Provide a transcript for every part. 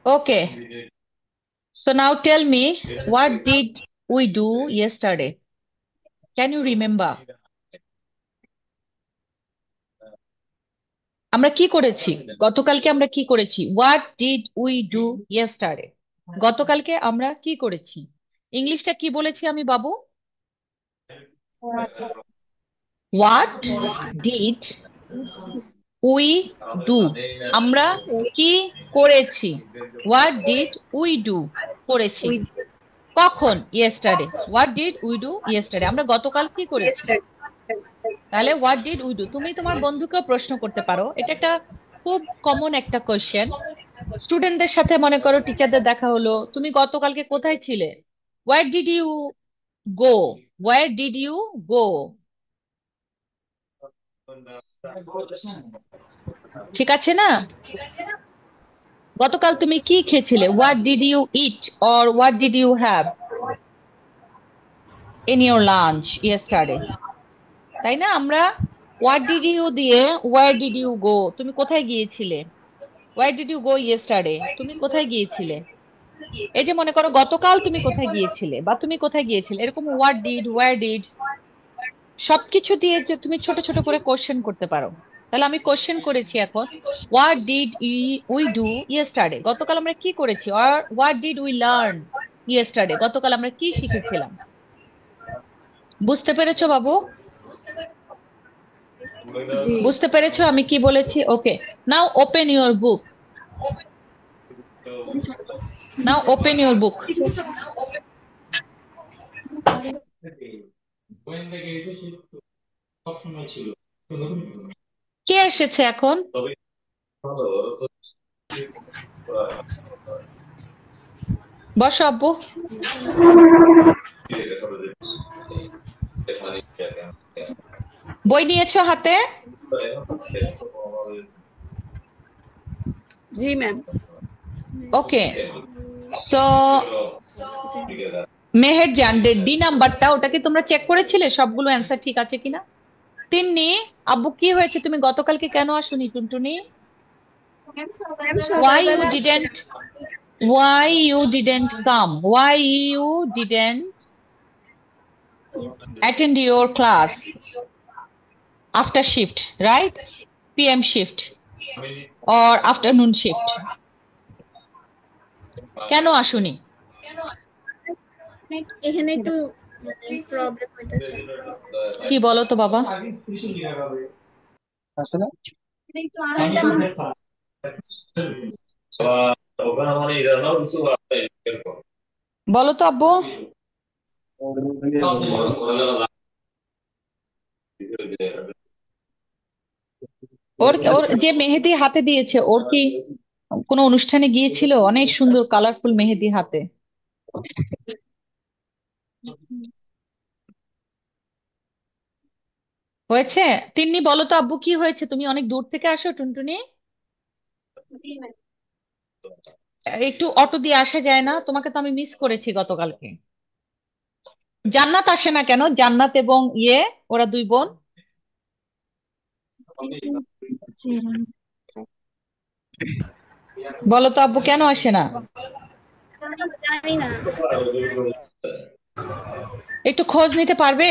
Okay. So now tell me, what did we do yesterday? Can you remember? আমরা কি করেছি গতকালকে? আমরা কি করেছি? What did we do yesterday? গতকালকে আমরা কি করেছি? ইংলিশটা কি বলেছি আমি বাবু? What did we do? আমরা কি করেছি? What did we do? করেছি। কখন? Yesterday. What did we do yesterday? আমরা গতকাল কি করেছি? তাহলে হোয়াট ডিড উই ডু। তুমি তোমার বন্ধুকেও প্রশ্ন করতে পারো, এটা একটা খুব কমন একটা কোশ্চেন। স্টুডেন্টদের সাথে মনে করো টিচারদের দেখা হলো, তুমি গতকালকে কোথায় ছিলে? Where did you go? Where did you go? ঠিক আছে না? গতকাল তুমি কি খেয়েছিলে? What did you eat or what did you have in your lunch yesterday? তাই না? আমরা হোয়াট ডিড ইউ দিয়ে হোয়ার ডিড ইউ গো, তুমি কোথায় গিয়েছিলে? Where did you go yesterday, তুমি কোথায় গিয়েছিলে? এই যে মনে করো গতকাল তুমি কোথায় গিয়েছিলে বা তুমি কোথায় গিয়েছিলে, এরকম হোয়াট ডিড, ওয়্যার ডিড সবকিছু দিয়ে যে তুমি ছোট ছোট করে কোশ্চেন করতে পারো। তাহলে আমি কোশ্চেন করেছি এখন, what did we do yesterday, গতকাল আমরা কি করেছি, আর what did we learn yesterday, গতকাল আমরা কি শিখেছিলাম। বুঝতে পেরেছো বাবু? বুঝতে পেরেছো আমি কি বলেছি? Okay, now open your book. Now open your book. কে এসেছে এখন? বসো আব্বু। বই নিয়েছো হাতে? জি ma'am. Okay, so Meher Jaan, D নাম্বারটা ওটা কি তোমরা চেক করেছিলে সবগুলো অ্যান্সার ঠিক আছে কিনা? তিন্নি, আব্বু কি হয়েছে, তুমি গতকালকে কেন আসোনি টুনটুনি? why you didn't why you didn't come, why you didn't attend your class after shift, right? PM shift or afternoon shift, কেন আসোনি? এখানে একটু প্রবলেম হইতেছে। কি বলো তো বাবা? আসলে বলো তো আব্বু। ওর ওর যে মেহেদি হাতে দিয়েছে, ওর কি কোনো অনুষ্ঠানে গিয়েছিল? অনেক সুন্দর কালারফুল মেহেদি হাতে হয়েছে। তিন্নি বলো তো আব্বু কি হয়েছে, তুমি অনেক দূর থেকে আসো টুনটুনি, একটু অটো দিয়ে আসা যায় না? তোমাকে তো আমি মিস করেছি গতকালকে। জান্নাত আসে না কেন? জান্নাত এবং ওরা দুই বোন। বলো তো আব্বু কেন আসে না? জানি না। একটু খোঁজ নিতে পারবে?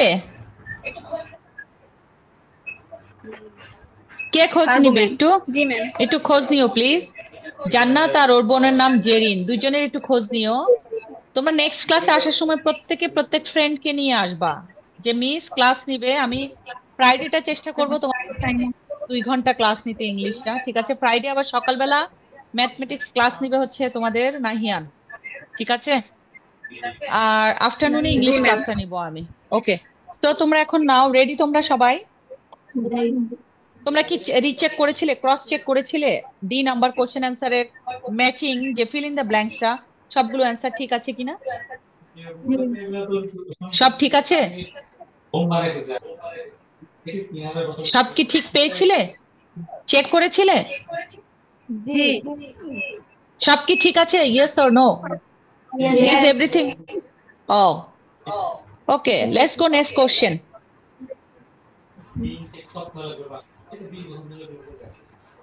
কে খোঁজ পারবো নিবে ম্যাম। একটু? জি ম্যাম। একটু খোঁজ নিও প্লিজ। জান্নাত আর ওর বোনের নাম জেরিন, দুইজনের একটু খোঁজ নিও। তোমরা নেক্সট ক্লাসে আসার সময় প্রত্যেকে প্রত্যেক ফ্রেন্ডকে নিয়ে আসবা, যে মিস ক্লাস নিবে। আমি ফ্রাইডেটা চেষ্টা করব তোমার 2 ঘন্টা ক্লাস নিতে ইংলিশটা, ঠিক আছে? ফ্রাইডে আবার সকালবেলা ম্যাথমেটিক্স ক্লাস নিবে হচ্ছে তোমাদের নাহিয়ান, ঠিক আছে? আর আফটারনুনে জি ইংলিশ ম্যাম। ক্লাসটা নিব আমি। ওকে, তো তোমরা এখন নাও রেডি তোমরা সবাই? তোমরা কি রিচেক করেছিলে, ক্রস চেক করেছিলে ডি নাম্বার কোশ্চেন অ্যান্সারের ম্যাচিং, যে ফিল ইন দ্য ব্ল্যাঙ্কসটা, সবগুলো অ্যান্সার ঠিক আছে কিনা? সব ঠিক আছে? সব কি ঠিক পেয়েছিলে? চেক করেছিলে? জি। সব কি ঠিক আছে? Yes or no? Is yes. Everything? Oh, okay, let's go next question.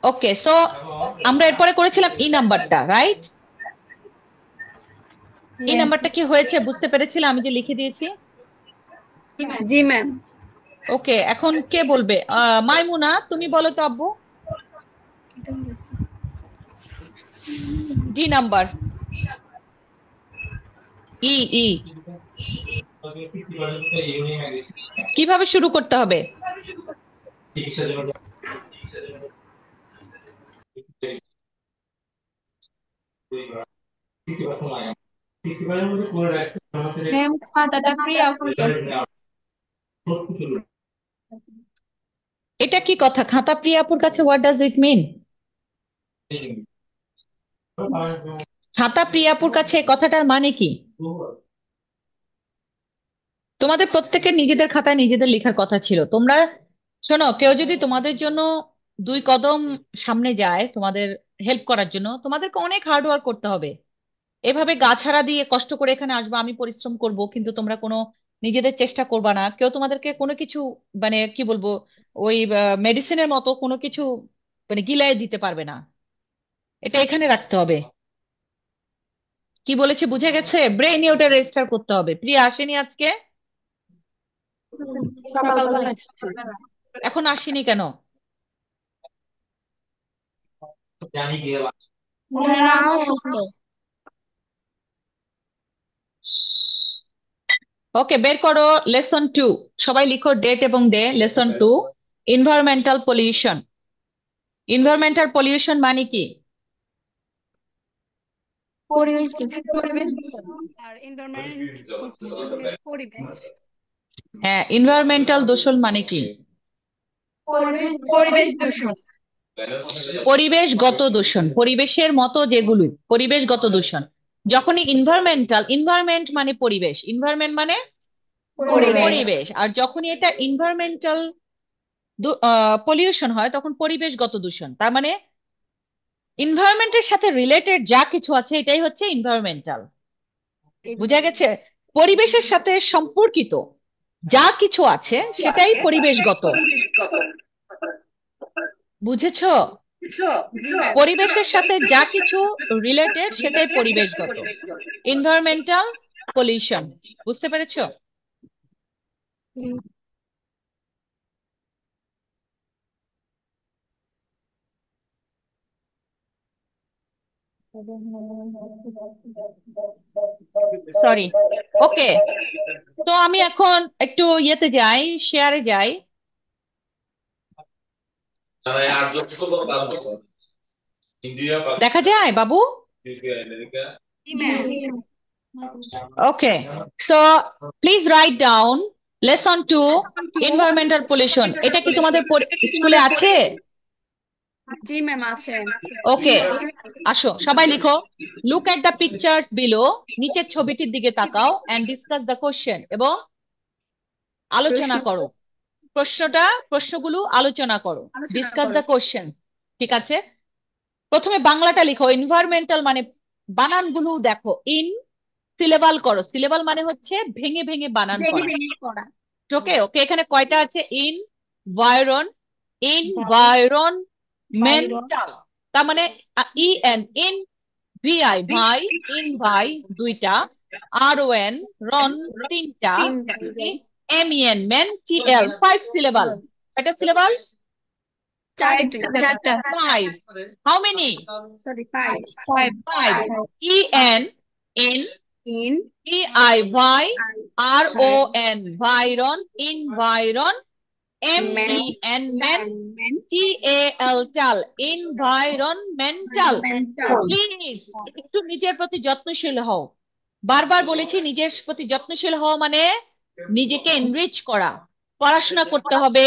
Okay, so আমরা এরপরে করেছিলাম ই নাম্বারটা, রাইট? এই নাম্বারটা কি হয়েছে বুঝতে পেরেছিলাম আমি যে লিখে দিয়েছি? জি ম্যাম। ওকে, এখন কে বলবে? মাইমুনা, তুমি বলো তো আব্বু। ডি নাম্বার, ই ই কিভাবে শুরু করতে হবে? ম্যাম খাতাটা ফ্রি অফ গেছে। এটা কি কথা? খাতা প্রিয়া আপুর কাছে হোয়াট ডাজ ইট মিন? খাতা প্রিয়া আপুর কাছে এই কথাটার মানে কি? তোমাদের প্রত্যেকের নিজেদের খাতায় নিজেদের লেখার কথা ছিল। তোমরা শোনো, কেউ যদি তোমাদের জন্য 2 কদম সামনে যায় তোমাদের হেল্প করার জন্য, তোমাদেরকে অনেক হার্ড ওয়ার্ক করতে হবে। এভাবে গা ছাড়া দিয়ে কষ্ট করে এখানে আসবো, আমি পরিশ্রম করব, কিন্তু তোমরা কোনো নিজেদের চেষ্টা করবা না। কেউ তোমাদেরকে কোনো কিছু মানে কি বলবো, ওই মেডিসিনের মতো কোনো কিছু মানে গিলায় দিতে পারবে না। এটা এখানে রাখতে হবে। কি বলেছে বুঝে গেছে? ব্রেইনে ওটা রেজিস্টার করতে হবে। প্রিয়া আসেনি আজকে? সকালবেলা এখন আসেনি কেন? নাও সুস্থ। ওকে, বের করো লেসন 2। সবাই লিখো ডেট এবং day. Lesson 2, environmental pollution. Environmental pollution মানে কি? পরিবেশ পরিবেশ আর এনভায়রনমেন্ট হচ্ছে পরিবেশ। হ্যাঁ, এনভায়রনমেন্টাল দূষণ মানে কি? পরিবেশ পরিবেশ দূষণ। পরিবেশগত দূষণ, পরিবেশের মতো যেগুলো পরিবেশগত দূষণ। যখনই এনভায়রনমেন্টাল, এনভায়রনমেন্ট মানে পরিবেশ, এনভায়রনমেন্ট মানে পরিবেশ পরিবেশ, আর যখনই এটা এনভায়রনমেন্টাল পলিউশন হয় তখন পরিবেশগত দূষণ। তার মানে এনভায়রনমেন্টের সাথে রিলেটেড যা কিছু আছে এটাই হচ্ছে এনভায়রনমেন্টাল। বুঝা গেছে? পরিবেশের সাথে সম্পর্কিত যা কিছু আছে সেটাই পরিবেশগত। বুঝেছো? জি ম্যাম। পরিবেশের সাথে যা কিছু রিলেটেড সেটাই পরিবেশগত। Environmental pollution. বুঝতে পেরেছো? সরি। ওকে, তো আমি এখন একটু ইয়েতে যাই, শেয়ারে যাই। দেখা যায় বাবু? জি ma'am. Okay, so please write down lesson 2, environmental pollution. এটা কি তোমাদের স্কুলে আছে? জি ম্যাম আছে। ওকে, আসো সবাই লিখো। Look at the pictures below. নিচের ছবিটির দিকে তাকাও এন্ড ডিসকাস দ্য কোশ্চেন, এবং আলোচনা প্রশ্ন করো। প্রশ্নগুলো আলোচনা করো। আলোচনা ডিসকাস করো। The question. ঠিক আছে, প্রথমে বাংলাটা লিখো। এনভায়রনমেন্টাল মানে বানানগুলো দেখো। ইন সিলেবাল করো। সিলেবাল মানে হচ্ছে ভেঙে ভেঙে বানান ভেঙে করা। ভেঙে করা। ওকে ওকে, এখানে কয়টা আছে? ভায়রন, বাইরন। এনভায়রনমেন্টাল, তার মানে EN, in VI vi, in vi দুইটা, আর ও এন রন তিনটা, তিন বাইরে। MEN men, TL 5 syllable. কয়টা সিলেবাল? চারটি। চারটা। 5। How many? Sorry 5। 5। EN, in, in VI R O N viron, environ, MEN men, environment TAL environmental। Mental. Please একটু নিজের প্রতি যত্নশীল হও। বারবার বলেছি নিজের প্রতি যত্নশীল হওয়া মানে নিজেকে এনরিচ করা, পড়াশোনা করতে হবে।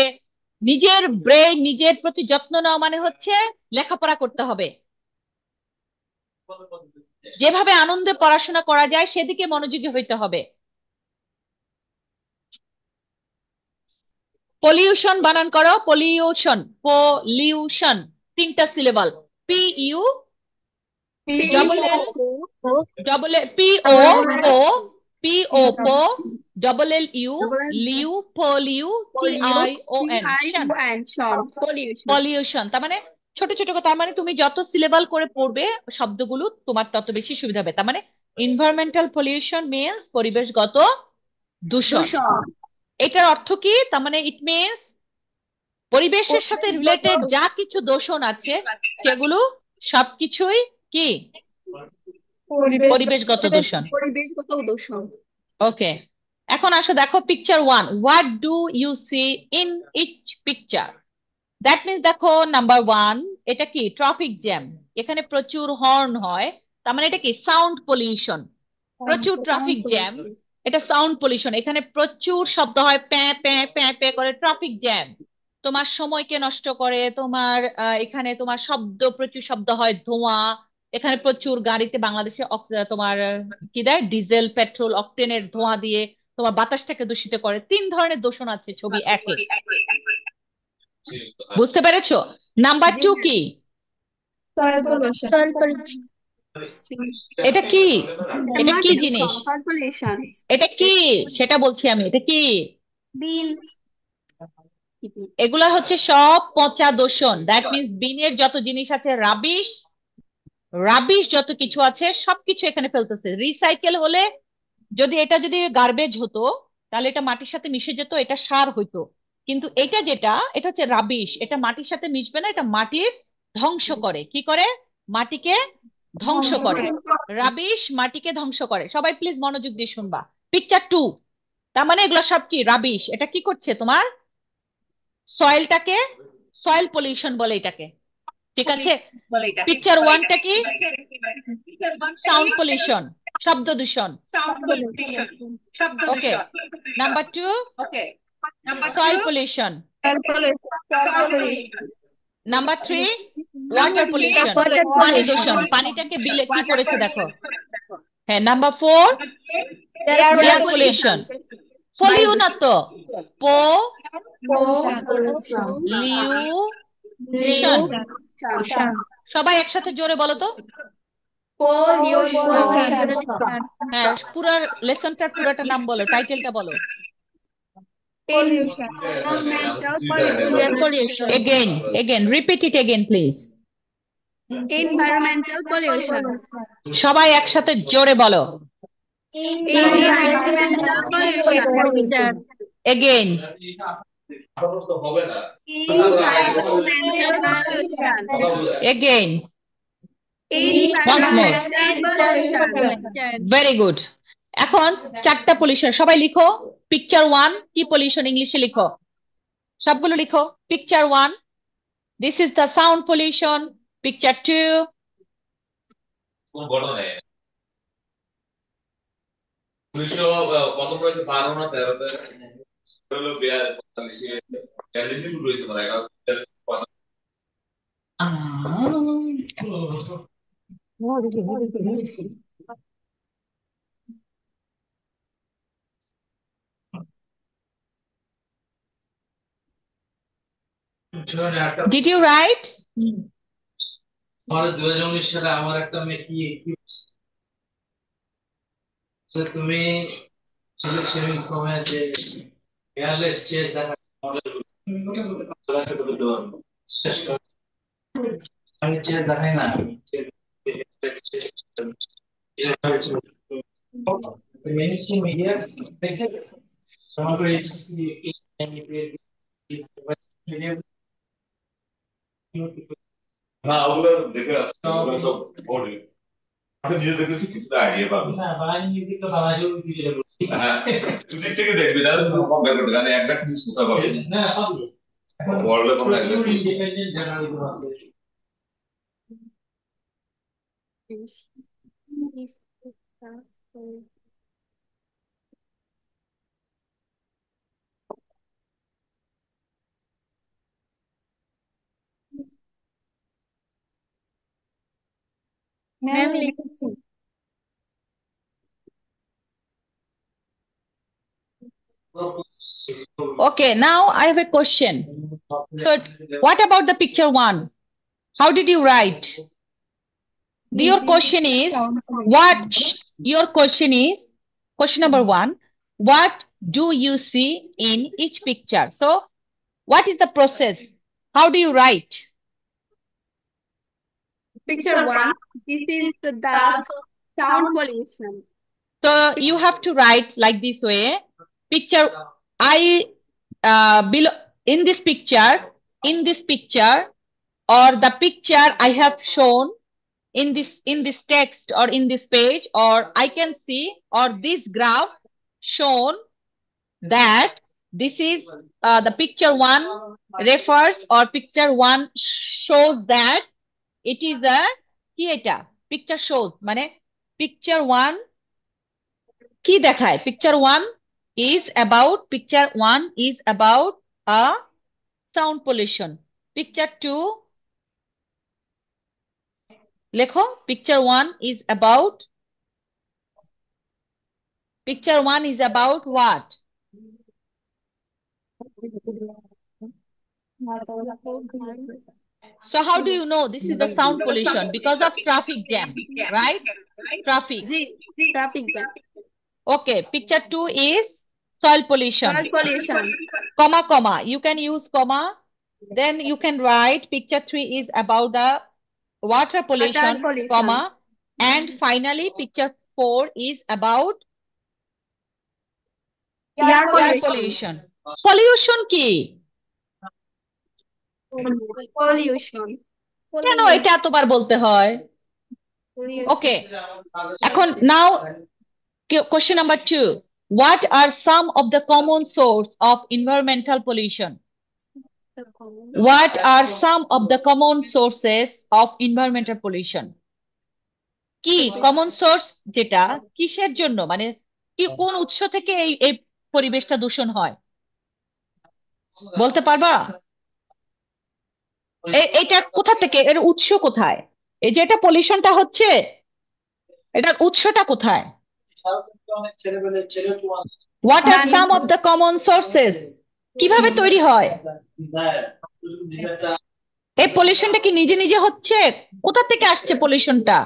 নিজের ব্রেইন, নিজের প্রতি যত্ন নেওয়া মানে হচ্ছে লেখাপড়া করতে হবে। যেভাবে আনন্দে পড়াশোনা করা যায় সেদিকে মনোযোগী হইতে হবে। পলিউশন বানান করো। পলিউশন, পলিউশন 3টা syllable. PU double L, double L, PO double LU lu, pollu, TION tion. Tion. Pollution. Pollution তার মানে ছোট ছোট কথা, তার মানে তুমি যত সিলেবাল করে পড়বে শব্দগুলো তোমার তত বেশি সুবিধা হবে। তার মানে এনভায়রনমেন্টাল পলিউশন মিন্স পরিবেশগত দূষণ। দূষণ। এটার অর্থ কি? তার মানে ইট মিন্স পরিবেশের সাথে পরিবেশগত রিলেটেড যা দূষণ। কিছু দূষণ আছে সেগুলো সবকিছুই কি পরিবেশগত দূষণ। পরিবেশগত দূষণ। ওকে, এখন আসো দেখো picture 1, what do you see in each picture? That means দেখো নাম্বার 1, এটা কি ট্রাফিক জ্যাম, এখানে প্রচুর হর্ন হয়, তার মানে এটা কি সাউন্ড পলিউশন। প্রচুর ট্রাফিক জ্যাম, এটা সাউন্ড পলিউশন, এখানে প্রচুর শব্দ হয়, প্যাঁ প্যাঁ প্যাঁ প্যাঁ করে, ট্রাফিক জ্যাম তোমার সময়কে নষ্ট করে, তোমার এখানে তোমার শব্দ, প্রচুর শব্দ হয়, ধোঁয়া, এখানে প্রচুর গাড়িতে বাংলাদেশে তোমার কি দেয়, ডিজেল পেট্রোল অকটেনের ধোঁয়া দিয়ে তোমার বাতাসটাকে দূষিত করে। 3 ধরনের দূষণ আছে ছবি একে, বুঝতে পেরেছো? নাম্বার জি 2 ম্যাম। কি? Soil pollution. এটা কি? এটা কি পলিউশন, জিনিস? Soil pollution. এটা কি সেটা বলছি আমি, এটা কি? বিন। এগুলা হচ্ছে সব পচা দূষণ। দ্যাট মিন্স বিনের যত জিনিস আছে, রাবিশ, রাবিশ যত কিছু আছে সবকিছু এখানে ফেলতেছে। রিসাইকেল হলে, যদি এটা যদি গার্বেজ হতো তাহলে এটা মাটির সাথে মিশে যেত, এটা সার হইতো। কিন্তু এটা যেটা, এটা হচ্ছে রাবিশ, এটা মাটির সাথে মিশবে না, এটা মাটির ধ্বংস করে। কি করে? মাটিকে ধ্বংস করে। রাবিশ মাটিকে ধ্বংস করে। সবাই প্লিজ মনোযোগ দিয়ে শুনবা। পিকচার 2, তার মানে এগুলো সব কি রাবিশ, এটা কি করছে তোমার সয়েলটাকে, সয়েল পলিউশন বলে এটাকে, ঠিক আছে? পিকচার 1টা কি? সাউন্ড পলিউশন, শব্দ দূষণ। Okay, number 2 soil pollution, number 3 water pollution, পানি দূষণ, পানিটাকে বিলে কি করেছে দেখো। হ্যাঁ, নাম্বার 4 এয়ার পলিউশন, ফলিউ না তো, পলিউশন। সবাই একসাথে জোরে বলো তো। হ্যাঁ, পুরো লেসনটার পুরোটা নাম বলো, টাইটেলটা বলো। Environmental pollution. Again, again, repeat it again, please. Environmental pollution. সবাই একসাথে জোরে বলো। Environmental pollution. Again. Environmental pollution. Again. Once more. Environmental pollution. Very good. এখন 4টা পলিউশন সবাই লিখো। পিকচার 1 কি পলিউশন ইংলিশে লিখো, সবগুলো লিখো। Picture 1, this is the sound pollution. Picture 2, did you write? সালে আমার একটা মেয়ে তুমি সুইমিং ফর্মে যে এয়ারলেস চেস দেখা আমি চেস দেখাই না, মেইনস্ট্রিম মিডিয়া দেখে তোমাকে না ওগুলো দেখে আসছে, ওগুলো সব পড়ে। আপনি নিজে দেখলে ঠিক কিছুটা আইডিয়া পাবেন। না বাংলা মিউজিক তো বাংলাদেশেও কিছু বলছি। হ্যাঁ, দুদিক থেকে দেখবে, তাহলে তুমি কম্পেয়ার করতে গানে একটা জিনিস কোথাও পাবে না সব ওয়ার্ল্ডে কোনো একটা ইন্ডিপেন্ডেন্ট জার্নালিজম আছে। ম্যাম লিখেছি। Okay, now I have a question. So, what about the picture 1? How did you write? Your question is what? Your question is question number 1. What do you see in each picture? So, what is the process? How do you write? Picture one. This is the sound pollution. So you have to write like this way. Picture I below in this picture, or the picture I have shown in this text or in this page, or I can see, or this graph shown that this is the picture one refers, or picture one shows that it is a কি এটা picture shows মানে picture one কি দেখায় picture one is about a sound pollution. Picture two লেখো picture one is about what? So how do you know this is the sound pollution? Because of traffic jam, right? Traffic. G. Traffic jam. Okay, picture two is soil pollution. Soil pollution. Comma. You can use comma. Then you can write picture three is about the water pollution, pollution. comma. And finally, picture four is about Air air pollution. pollution. Solution কি? Pollution. কেন এটা এতবার বলতে হয়? Okay. এখন now question number 2. What are some of the common source of environmental pollution? What are some of the common sources of environmental pollution? কি common source যেটা কিসের জন্য মানে কি কোন উৎস থেকে এই পরিবেশটা দূষণ হয় বলতে পারবা? এটা কোথা থেকে, এর উৎস কোথায়? এই যে এটা পলিউশনটা হচ্ছে এটার উৎসটা কোথায়? What are some of the common sources? কিভাবে তৈরি হয়? এই পলিউশনটা কি নিজে নিজে হচ্ছে? কোথা থেকে আসছে পলিউশনটা?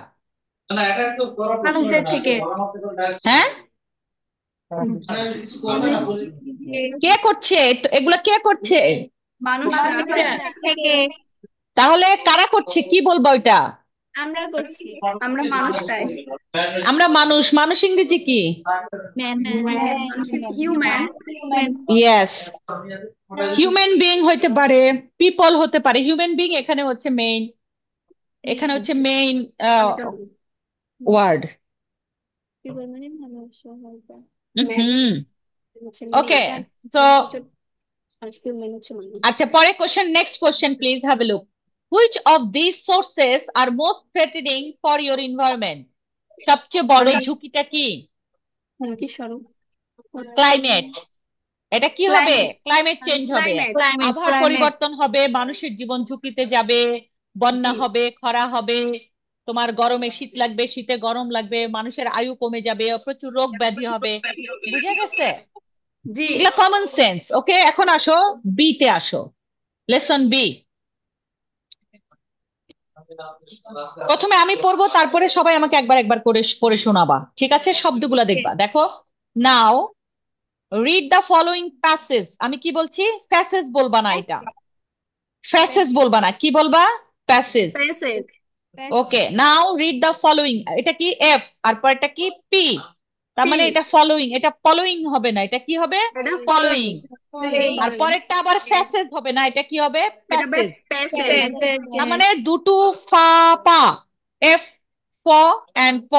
মানুষদের থেকে। হ্যাঁ, কে করছে এগুলা? কে করছে? মানুষরা থেকে। তাহলে কারা করছে কি বলবো এটা? আমরা করছি। আমরা মানুষটাই। আমরা মানুষ ইংরেজি কি? হিউম্যান। ইয়েস, হিউম্যান বিইং হইতে পারে, পিপল হতে পারে। হিউম্যান বিইং এখানে হচ্ছে মেইন ওয়ার্ড। ওকে, সো আচ্ছা, পরে question, next question please have a look. Which of these sources are most threatening for your environment? সবচেয়ে বড় ঝুঁকিটা কি? হুমকি স্বরূপ ক্লাইমেট। এটা কি হবে? ক্লাইমেট চেঞ্জ হবে, আবহাওয়ার পরিবর্তন হবে, মানুষের জীবন ঝুঁকিতে যাবে, বন্যা হবে, খরা হবে, তোমার গরমে শীত লাগবে, শীতে গরম লাগবে, মানুষের আয়ু কমে যাবে, প্রচুর রোগ ব্যাধি হবে। বুঝে গেছে? জি। এগুলা কমন সেন্স। ওকে, এখন আসো বি তে আসো, লেসন বি। প্রথমে আমি পড়বো, তারপরে সবাই আমাকে একবার করে পড়ে শোনাবা, ঠিক আছে? শব্দগুলা দেখবা। দেখো, নাও রিড দ্য ফলোইং প্যাসেজ। আমি কি বলছি? প্যাসেজ বলবা না, এটা প্যাসেজ বলবা না, কি বলবা? Passage. Okay, now read the following. এটা কি? এফ, আর পরেরটা কি? পি। তার মানে এটা ফলোইং, এটা ফলোইং হবে না, এটা কি হবে? ফলোইং। আর পরেরটা আবার প্যাসেজ হবে না, এটা কি হবে? প্যাসেজ। তার মানে দুটো ফা পা, এফ ফ এন্ড প,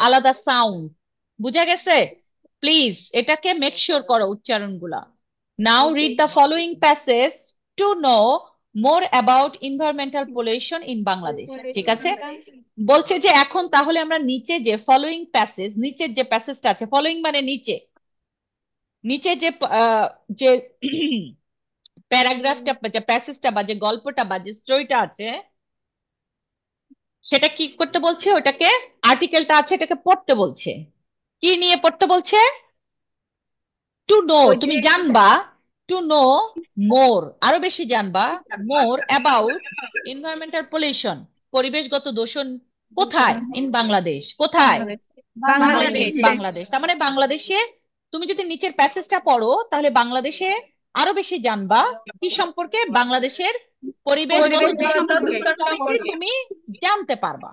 আলাদা সাউন্ড। বুঝা গেছে? প্লিজ এটাকে মেক শিওর করো উচ্চারণগুলা। Now read the following passage to know more about environmental pollution in Bangladesh. ঠিক আছে? বলছে যে এখন তাহলে আমরা নিচে যে ফলোইং প্যাসেজ, নিচের যে প্যাসেজটা আছে, ফলোইং মানে নিচে, নিচে যে যে প্যারাগ্রাফটা, যে প্যাসেজটা বা যে গল্পটা বা যে স্টোরিটা আছে, সেটা কি করতে বলছে? ওটাকে, আর্টিকেলটা আছে, এটাকে পড়তে বলছে। কি নিয়ে পড়তে বলছে? টু নো, তুমি জানবা, টু নো মোর, আরো বেশি জানবা, মোর অ্যাবাউট এনভায়রনমেন্টাল পলিউশন, পরিবেশগত দূষণ কোথায়? ইন বাংলাদেশ। কোথায়? বাংলাদেশ। তার মানে বাংলাদেশে তুমি যদি নিচের প্যাসেজটা পড়ো, তাহলে বাংলাদেশে আরো বেশি জানবা কি সম্পর্কে? বাংলাদেশের পরিবেশগত পরিবেশ দুর্যোগ সম্পর্কে সম্পর্কে তুমি জানতে পারবা।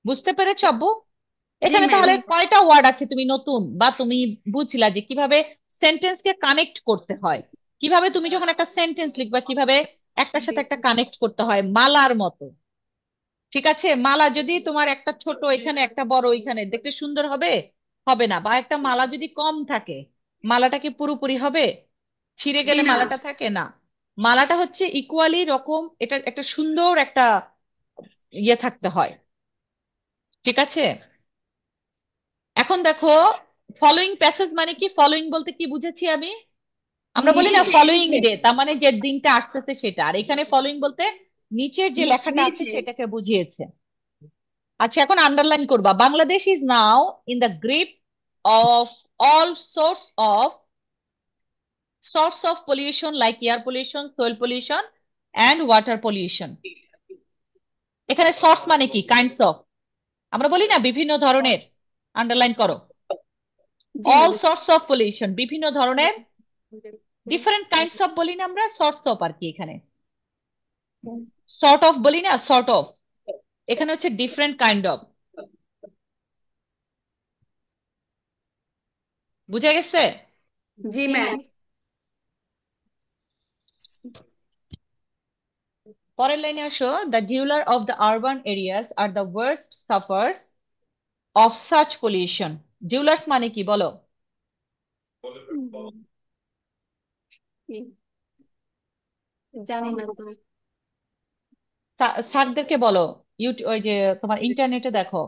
বুঝতে পেরেছো আব্বু? জি এখানে ম্যাম। তাহলে কয়টা ওয়ার্ড আছে তুমি নতুন বা তুমি বুঝলা যে কিভাবে সেন্টেন্সকে কানেক্ট করতে হয়, কিভাবে তুমি যখন একটা সেন্টেন্স লিখবা কিভাবে একটার সাথে একটা কানেক্ট করতে হয় মালার মতো। ঠিক আছে, মালা যদি তোমার একটা ছোট এখানে একটা বড় এখানে দেখতে সুন্দর হবে? হবে না। বা একটা মালা যদি কম থাকে মালাটা কি পুরোপুরি হবে? ছিঁড়ে জি গেলে না। মালাটা থাকে না। মালাটা হচ্ছে ইকুয়ালি রকম, এটা একটা সুন্দর একটা ইয়ে থাকতে হয়। ঠিক আছে, এখন দেখো ফলোইং প্যাসেজ মানে কি, ফলোইং বলতে কি বুঝেছি আমি? আমরা বলি না নিচে ফলোইং ডে, তার মানে যে দিনটা আসতেছে সেটা। আর এখানে ফলোইং বলতে নিচের যে লেখাটা আছে নিচে। সেটাকে বুঝিয়েছে। আচ্ছা, এখন আন্ডারলাইন করবা, Bangladesh is now in the grip of all source of pollution like air pollution, soil pollution and water pollution. এখানে সোর্স মানে কি, কাইন্ডস অফ, আমরা বলি না বিভিন্ন ধরনের, আন্ডারলাইন করো। জি all ma'am. Source of pollution, বিভিন্ন ধরনের, ডিফারেন্ট কাইন্ডস অফ বলি না আমরা, সর্টস অফ আর কি। এখানে সর্ট অফ বলি না, সর্ট অফ, এখানে হচ্ছে ডিফারেন্ট কাইন্ড অফ। বুঝে গেছে? জি ম্যাম। পরের লাইনে আসো, the dweller of the urban areas are the worst sufferers of such pollution. Dwellers মানে কি বলো? জানি না তো। স্যারদেরকে বলো, ইউটিউব ওই যে তোমার ইন্টারনেটে দেখো।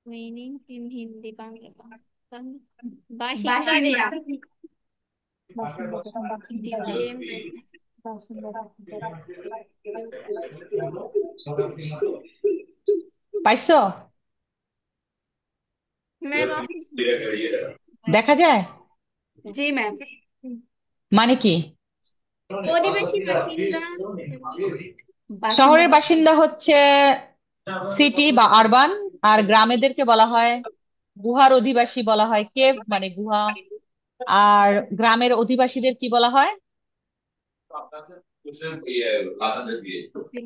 মিনিং ইন হিন্দি বাংলা বাসিন্দাদের বাসিন্দা। সেম পাইছো? ম্যাম দেখা যায় জি ম্যাম। মানে কি? অধিবাসী বাসিন্দা শহরের বাসিন্দা। বাসিন্দা হচ্ছে সিটি বা আরবান, আর গ্রামেদেরকে বলা হয় গুহার অধিবাসী বলা হয়, কেভ মানে গুহা। আর গ্রামের অধিবাসীদের কি বলা হয়?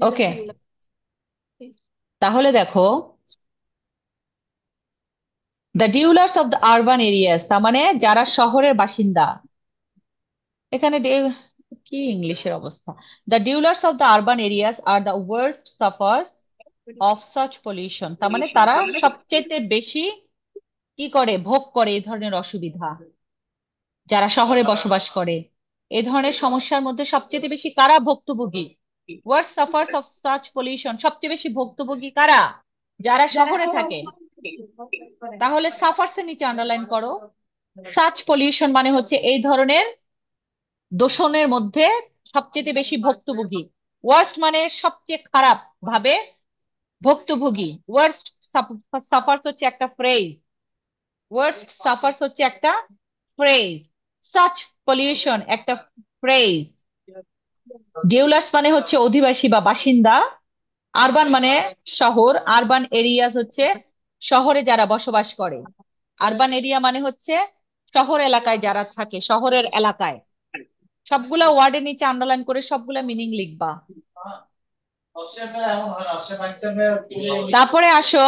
ওকে, তাহলে দেখো, the dwellers of the urban areas, তার মানে যারা শহরের বাসিন্দা। এখানে কি ইংলিশের অবস্থা? The dwellers of the urban areas are the worst sufferers of such pollution, তার মানে তারা সবচেয়ে বেশি কি করে, ভোগ করে এই ধরনের অসুবিধা। যারা শহরে বসবাস করে এই ধরনের সমস্যার মধ্যে সবচেয়ে বেশি কারা ভুক্তভোগী? Worst sufferers of such pollution, সবচেয়ে বেশি ভুক্তভোগী কারা? যারা শহরে থাকে। তাহলে সাফার্স এর নিচে আন্ডারলাইন করো, সাচ পলিউশন মানে হচ্ছে এই ধরনের দূষণের মধ্যে সবচেয়ে বেশি ভুক্তভোগী। ওয়ার্স্ট মানে সবচেয়ে খারাপ ভাবে ভুক্তভোগী। ওয়ার্স্ট সাফার্স হচ্ছে একটা ফ্রেজ, ওয়ার্স্ট সাফার্স হচ্ছে একটা ফ্রেজ, সাচ পলিউশন একটা ফ্রেজ। ডিউলার্স মানে হচ্ছে অধিবাসী বা বাসিন্দা, আরবান মানে শহর, আরবান এরিয়াস হচ্ছে শহরে যারা বসবাস করে। আরবান এরিয়া মানে হচ্ছে শহর এলাকায় যারা থাকে, শহরের এলাকায়। সবগুলা ওয়ার্ডের নিচে আন্ডারলাইন করে সবগুলা মিনিং লিখবা। তারপরে আসো,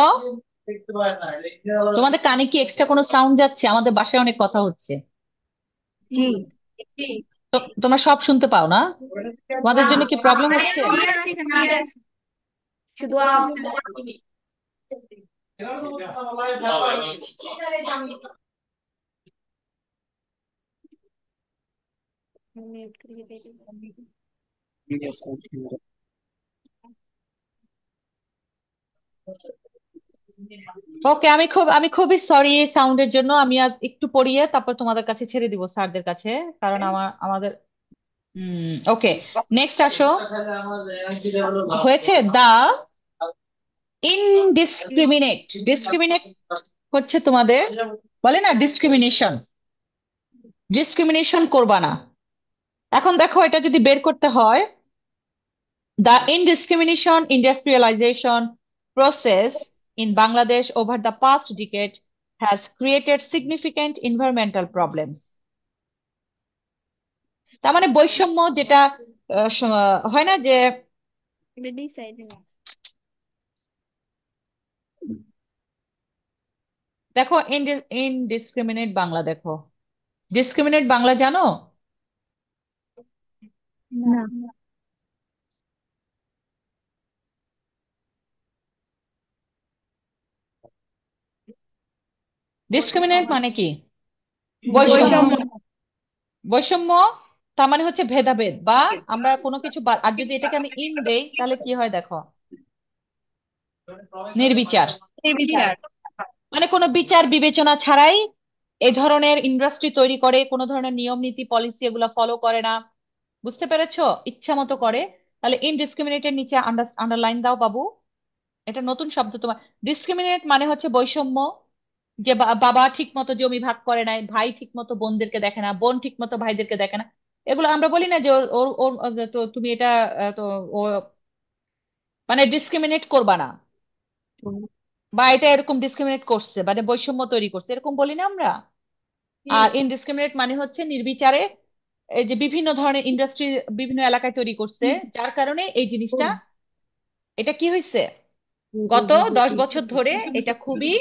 তোমাদের কানে কি এক্সট্রা কোনো সাউন্ড যাচ্ছে? আমাদের বাসায় অনেক কথা হচ্ছে, জি। তোমরা সব শুনতে পাও না? তোমাদের জন্য কি প্রবলেম হচ্ছে? শুধু আওয়াজটা। মিউট করে দিই। ওকে, আমি খুবই সরি এই সাউন্ডের জন্য। আমি আজ একটু পড়িয়ে তারপর তোমাদের কাছে ছেড়ে দিব, স্যারদের কাছে, কারণ আমাদের ওকে। নেক্সট আসো, হয়েছে দা ইনডিসক্রিমিনেট। ডিসক্রিমিনেট হচ্ছে তোমাদের বলে না ডিসক্রিমিনেশন, ডিসক্রিমিনেশন করবা না। এখন দেখো, এটা যদি বের করতে হয় The indiscrimination industrialization process in Bangladesh over the past decade has created significant environmental problems. তার মানে বৈষম্য যেটা হয় না যে এটা ডিসাইডিং দেখো ইনডিসক্রিমিনেট বাংলা দেখো, ডিসক্রিমিনেট বাংলা জানো? না ডিসক্রিমিনেট মানে কি? বৈষম্য। বৈষম্য বৈষম্য তার মানে হচ্ছে ভেদাভেদ, বা আমরা কোনো কিছু আর যদি এটাকে আমি ইন দেই তাহলে কি হয় দেখো, নির্বিচার। নির্বিচার। মানে কোনো বিচার বিবেচনা ছাড়াই এই ধরনের ইন্ডাস্ট্রি তৈরি করে, কোনো ধরনের নিয়ম নীতি পলিসি এগুলো ফলো করে না, বুঝতে পেরেছো? ইচ্ছা মতো করে। তাহলে ইনডিসক্রিমিনেটের নিচে আন্ডারলাইন দাও বাবু, এটা নতুন শব্দ তোমার। ডিসক্রিমিনেট মানে হচ্ছে বৈষম্য, যে বাবা ঠিক মতো জমি ভাগ করে নাই, ভাই ঠিক মতো বোনদেরকে দেখে না, বোন ঠিক মতো ভাইদেরকে দেখে না। এগুলো আমরা বলি না যে ওর ওর ওর- তো তুমি এটা তো ও মানে ডিসক্রিমিনেট করবা না, বা এটা এরকম ডিসক্রিমিনেট করছে মানে বৈষম্য তৈরি করছে, এরকম বলি না আমরা। আর ইনডিসক্রিমিনেট মানে হচ্ছে নির্বিচারে এই যে বিভিন্ন ধরনের ইন্ডাস্ট্রি বিভিন্ন এলাকায় তৈরি করছে, যার কারণে এই জিনিসটা এটা কি হয়েছে, গত 10 বছর ধরে এটা খুবই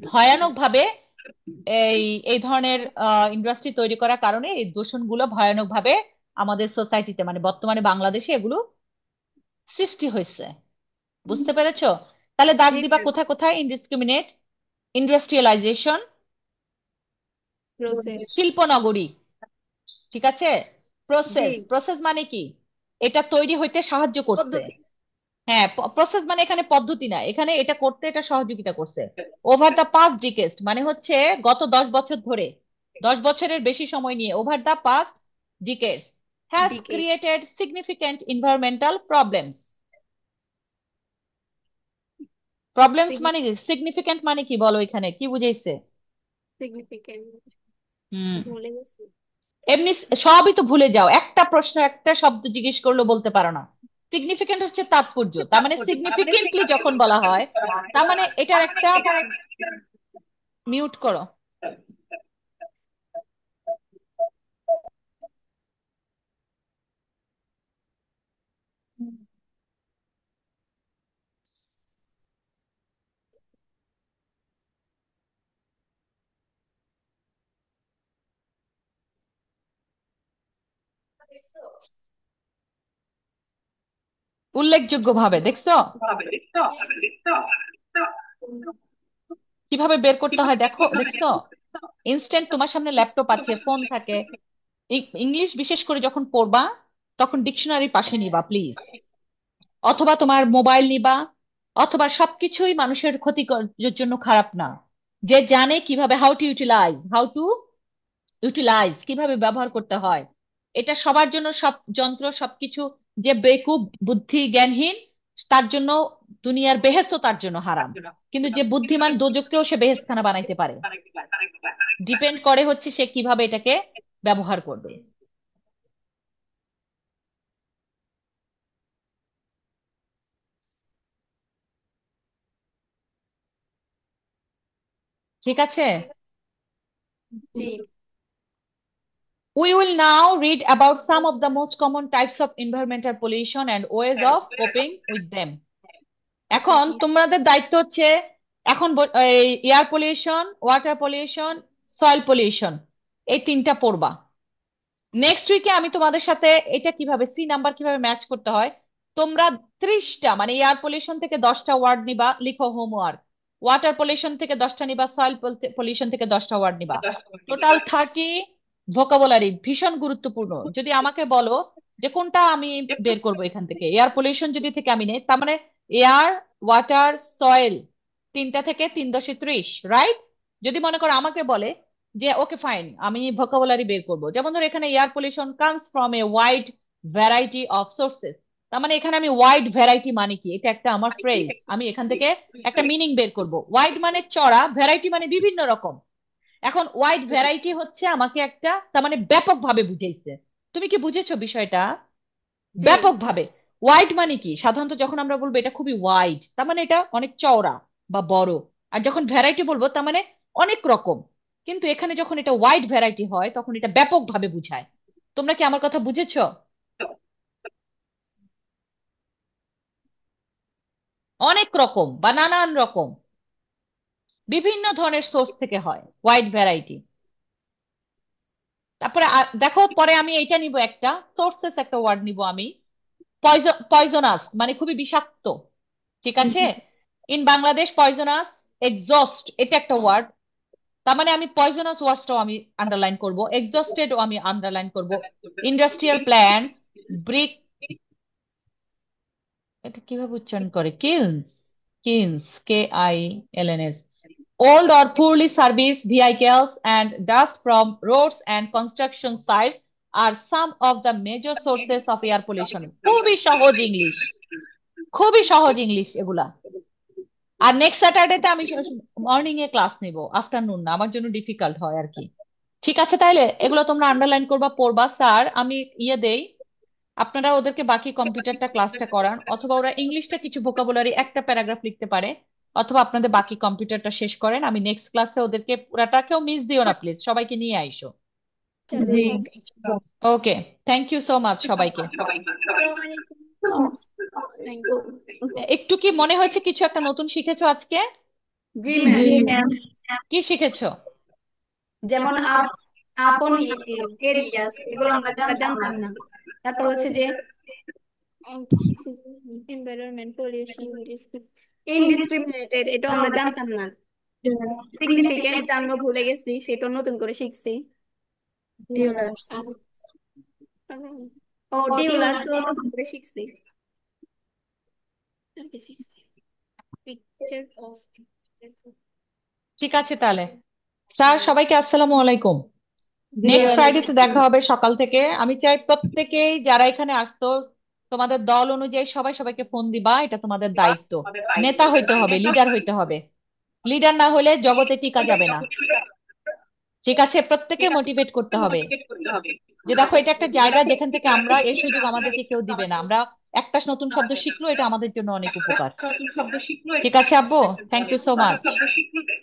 ভয়ানক ভাবে এই এই ধরনের ইন্ডাস্ট্রি তৈরি করার কারণে এই দূষণগুলো ভয়ানক ভাবে আমাদের সোসাইটিতে মানে বর্তমানে বাংলাদেশে এগুলো সৃষ্টি হয়েছে, বুঝতে পেরেছো? তাহলে দাগ জি দিবা ম্যাম। কোথায় কোথায়? Indiscriminate, industrialisation, process. শিল্পনগরী, ঠিক আছে? জি। প্রসেস, প্রসেস মানে কি? এটা তৈরি হইতে সাহায্য করছে। পদ্ধতি। হ্যাঁ, প্রসেস মানে এখানে পদ্ধতি না, এখানে এটা করতে এটা সহযোগিতা করছে। ওভার দ্য পাস্ট ডিকেড মানে হচ্ছে গত 10 বছর ধরে, 10 বছরের বেশি সময় নিয়ে, over the past ডিকেডস has decade. Created significant environmental problems. Problems মানে কি? সিগনিফিক্যান্ট মানে কি বলো, এখানে কি বুঝাইছে? সিগনিফিকেন্ট। হুম, ভুলে গেছি। এমনি সবই তো ভুলে যাও, একটা প্রশ্ন একটা শব্দ জিজ্ঞেস করলেও বলতে পারো না। সিগনিফিক্যান্ট হচ্ছে তাৎপর্য, তার মানে সিগনিফিকেন্টলি যখন বলা হয় তার মানে এটার একটা, মিউট করো। উল্লেখযোগ্য ভাবে দেখছো কিভাবে বের করতে হয়, দেখো দেখছো? ইনস্ট্যান্ট তোমার সামনে ল্যাপটপ আছে, ফোন থাকে। ইংলিশ বিশেষ করে যখন পড়বা তখন ডিকশনারি পাশে নিবা প্লিজ, অথবা তোমার মোবাইল নিবা, অথবা সবকিছুই মানুষের ক্ষতির জন্য খারাপ না। যে জানে কিভাবে হাউ টু ইউটিলাইজ কিভাবে ব্যবহার করতে হয়, এটা সবার জন্য, সব যন্ত্র সবকিছু, যে বেকুব বুদ্ধি জ্ঞানহীন তার জন্য দুনিয়ার বেহেস্ত তার জন্য হারাম, কিন্তু যে বুদ্ধিমান দোজখকেও সে বেহেশতখানা বানাইতে পারে। ডিপেন্ড করে হচ্ছে সে কিভাবে এটাকে ব্যবহার করবে। ঠিক আছে? জি। We will now read about some of the most common types of environmental pollution and ways of coping with them. এখন তোমাদের দায়িত্ব হচ্ছে এখন air pollution, water pollution, soil pollution, এই তিনটা পড়বা। নেক্সট উইকে আমি তোমাদের সাথে এটা কিভাবে সি নাম্বার কিভাবে ম্যাচ করতে হয়, তোমরা 30টা মানে এয়ার পলিউশন থেকে 10টা ওয়ার্ড নিবা, লিখো হোমওয়ার্ক। ওয়াটার পলিউশন থেকে 10টা নিবা, সয়েল পলিউশন থেকে 10টা ওয়ার্ড নিবা, টোটাল 30 ভোকাবুলারি। ভীষণ গুরুত্বপূর্ণ। যদি আমাকে বলো যে কোনটা আমি বের করব এখান থেকে, এয়ার পলিউশন যদি থেকে আমি নেই, তার মানে এয়ার, ওয়াটার, সয়েল, তিনটা থেকে 3 × 30, রাইট? যদি মনে করো আমাকে বলে যে ওকে ফাইন আমি ভোকাবুলারি বের করব, যেমন ধরো এখানে air pollution comes from a wide variety of sources, তার মানে এখানে আমি ওয়াইড ভ্যারাইটি মানে কি, এটা একটা আমার ফ্রেজ, আমি এখান থেকে একটা মিনিং বের করব। ওয়াইড মানে চড়া, ভ্যারাইটি মানে বিভিন্ন রকম। এখন ওয়াইড ভ্যারাইটি হচ্ছে আমাকে একটা তার মানে ব্যাপকভাবে বুঝাইছে। তুমি কি বুঝেছো বিষয়টা? জি। ব্যাপকভাবে। ওয়াইড মানে কি? সাধারণত যখন আমরা বলবো এটা খুবই ওয়াইড, তার মানে এটা অনেক চওড়া বা বড়। আর যখন ভ্যারাইটি বলবো তার মানে অনেক রকম। কিন্তু এখানে যখন এটা ওয়াইড ভ্যারাইটি হয় তখন এটা ব্যাপকভাবে বুঝায়। তোমরা কি আমার কথা বুঝেছো? অনেক রকম বা নানান রকম, বিভিন্ন ধরনের সোর্স থেকে হয় ওয়াইড ভ্যারাইটি। তারপরে দেখো, পরে আমি এইটা নিব, একটা সোর্সেস একটা ওয়ার্ড নিব আমি। পয়জনাস মানে খুবই বিষাক্ত, ঠিক আছে? ইন বাংলাদেশ পয়জনাস এক্সস্ট এটা একটা ওয়ার্ড। তার মানে আমি পয়জনাস ওয়ার্ডসটাও আমি আন্ডারলাইন করব, এক্সস্টেডও আমি আন্ডারলাইন করব। ইন্ডাস্ট্রিয়াল প্ল্যান্টস, ব্রিক, এটা কিভাবে উচ্চারণ করে? Kills, kills, KILNS, old or poorly serviced vehicles and dust from roads and construction sites are some of the major sources of air pollution. খুবই সহজ ইংলিশ, খুবই সহজ ইংলিশ এগুলা। আর নেক্সট স্যাটারডেতে আমি মর্নিং এ ক্লাস নিব, আফটারনুন না, আমার জন্য ডিফিকাল্ট হয় আর কি। ঠিক আছে, তাইলে এগুলো তোমরা আন্ডারলাইন করবা, পড়বা। স্যার আমি দেই, আপনারা ওদেরকে বাকি কম্পিউটারটা ক্লাসটা করান, অথবা ওরা ইংলিশটা কিছু ভোকাবুলারি একটা প্যারাগ্রাফ লিখতে পারে, অথবা আপনাদের বাকি কম্পিউটারটা শেষ করেন। আমি নেক্সট ক্লাসে ওদেরকে পুরাটাকেও মিস দিও না প্লিজ, সবাইকে নিয়ে আইসো। চলো, জি। ওকে। ওকে, থ্যাংক ইউ সো মাচ সবাইকে। আসসালামু আলাইকুম। Thank you. একটু কি মনে হয়েছে কিছু একটা নতুন শিখেছো আজকে? জি জি ম্যাম। ম্যাম। কি শিখেছো? যেমন আপন এরিয়াস, এগুলো আমরা জানতাম না। তারপর হচ্ছে যে Environment, pollution, ইনডিসক্রিমিনেটেড, এটাও আমরা জানতাম না। সিগনিফিকেন্ট জানবো ভুলে গেছি, সেটাও নতুন করে শিখছি। ডিউলার্স। ও ডিউলাসও নতুন করে শিখছি। picture of ঠিক আছে তাহলে, স্যার সবাইকে আসসালামু আলাইকুম। জি নেক্সট ওয়ালাইকুম। ফ্রাইডেতে দেখা হবে সকাল থেকে। আমি চাই প্রত্যেকেই যারা এখানে আসতো, তোমাদের দল অনুযায়ী সবাই সবাইকে ফোন দিবা, এটা তোমাদের দায়িত্ব। নেতা হইতে হবে, লিডার হইতে হবে। লিডার না হলে জগতে টিকা যাবে না। ঠিক আছে, প্রত্যেকে মোটিভেট করতে হবে যে দেখো এটা একটা জায়গা যেখান থেকে আমরা, এই সুযোগ আমাদেরকে কেউ দিবে না। আমরা একটা নতুন শব্দ শিখলো, এটা আমাদের জন্য অনেক উপকার। ঠিক আছে আব্বু, থ্যাংক ইউ সো মাচ।